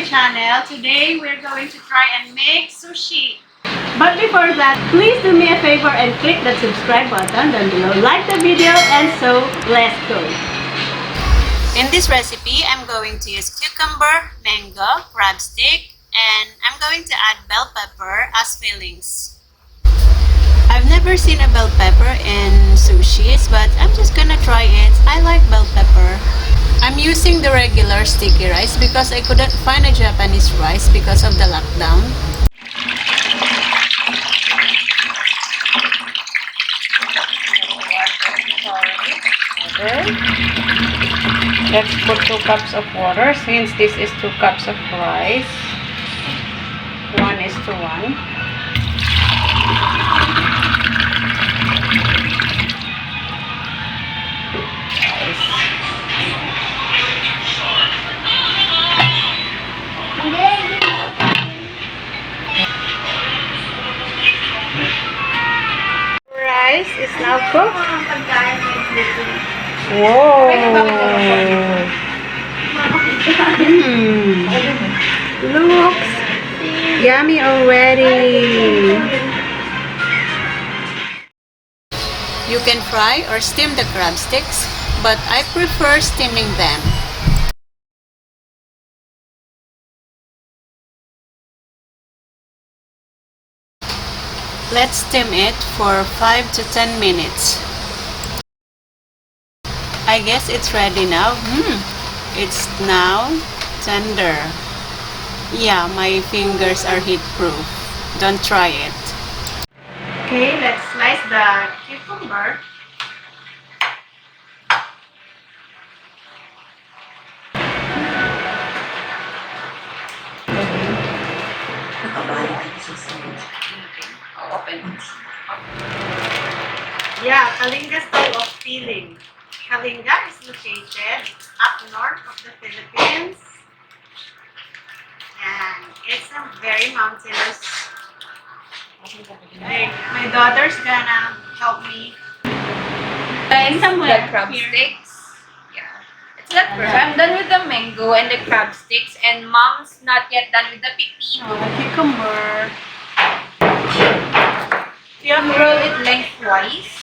channel. Today we're going to try and make sushi. But before that, please do me a favor and click that subscribe button down below. Like the video and so let's go. In this recipe, I'm going to use cucumber, mango, crab stick, and I'm going to add bell pepper as fillings. I've never seen a bell pepper in sushis, but I'm just gonna try it. I like bell pepper. I'm using the regular sticky rice because I couldn't find a Japanese rice because of the lockdown. Let's put 2 cups of water since this is 2 cups of rice. 1:1. Rice is now cooked. Whoa! Looks yummy already. You can fry or steam the crab sticks, but I prefer steaming them. Let's steam it for 5 to 10 minutes. I guess it's ready now. It's now tender. Yeah, my fingers are heat proof. Don't try it. Okay, let's slice the cucumber. Open. Yeah, Kalinga style of peeling. Kalinga is located up north of the Philippines. And it's a very mountainous. My daughter's gonna help me. The crab sticks. Yeah. It's not perfect. I'm done with the mango and the crab sticks, and mom's not yet done with the pipino. Cucumber. You have to roll it lengthwise.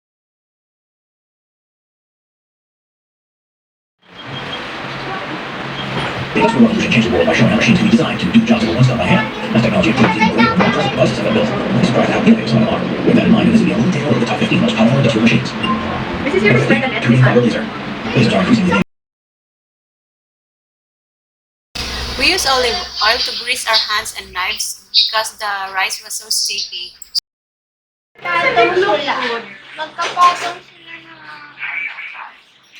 The industrial revolution changed the world by showing how machines can be designed to do jobs that were once done by hand. As technology improves, even greater and more impressive devices have been built. We'll be surprised at how innovative some of them are. With that in mind, in this video, we'll take a look at the top 15 most powerful industrial machines. This is your preferred 3D fiber laser. Lasers are increasingly We use olive oil to grease our hands and knives because the rice was so sticky. Magkapatong sila na.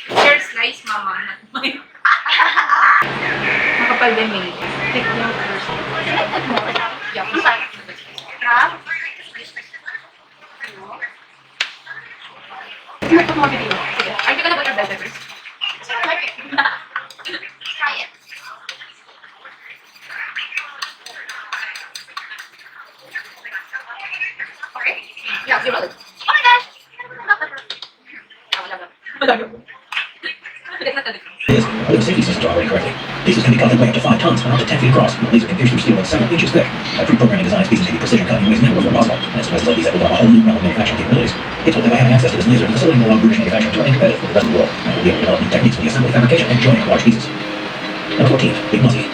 Your slice, mama, not mine. Makapal din may. Take them first. Yeah, Crab. Ito mo video. Sige. Are you gonna put your bell peppers? Try it. Okay. Yeah, you roll it. Oh my gosh! Bell pepper. With the safety systems operating correctly. Pieces can be cut that weigh up to 5 tons and up to 10 feet across. The laser can pierce through steel that's several inches thick. By pre-programming designs, pieces can be precision cut in ways never before possible. And it's devices like these that will allow a whole new realm of manufacturing capabilities. It's what by having access to this laser, the facility will allow British manufacturing to remain competitive with the rest of the world. And we'll be able to develop new techniques for the assembly, fabrication, and joining of large pieces. Number 14, Big Muskie.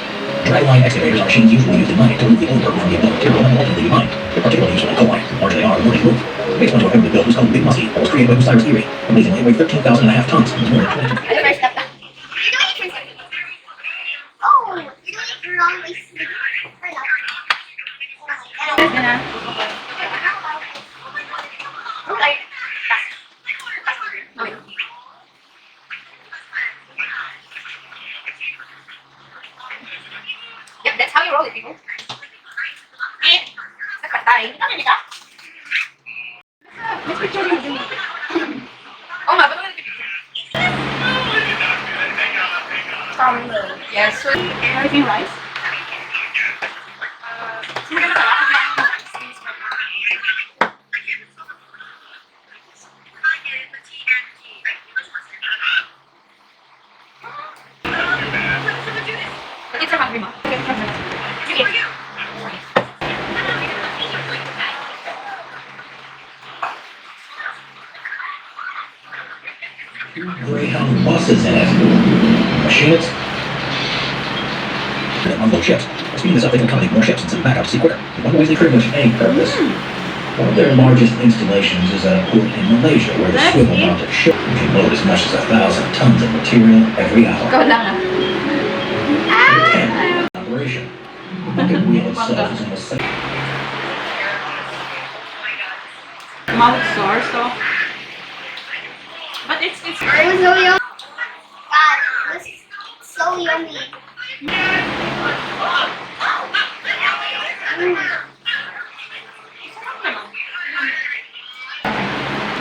Dragline excavators are machines usually used in mining to remove the overburden from the abundant material and ultimately be mined. They're particularly useful in coal mining. Large they are, the more they move. The biggest one to have ever been built was called Big Muskie, and was created by Osiris Erie. Amazingly, it weighed 13,500 tons. It was more than 22. Yeah, that's how you roll it, people. Nakatay. Oh, nga, ba't picture? Yes, so... Everything rice? It's a hungry mom. and unload ships. Speeding this up, they can accommodate more ships and send backup to sea quicker. In one way, they pretty much any purpose. One of their largest installations is at a port in Malaysia, where the That's swivel-mounted ship can load as much as 1,000 tons of material every hour. Ikaw lang And operation. The bucket wheel itself is almost Mouth sore, so. But it's It was so yummy. God, it was so yummy.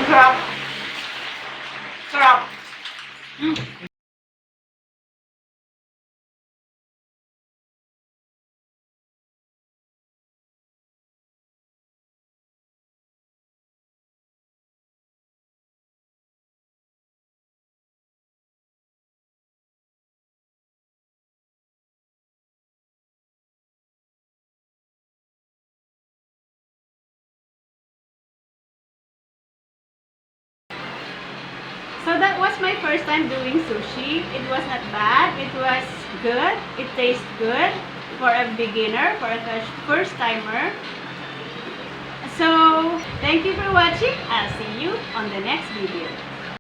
sarap. Sarap. So that was my first time doing sushi. It was not bad. It was good. It tastes good for a beginner, for a first timer. So, thank you for watching. I'll see you on the next video.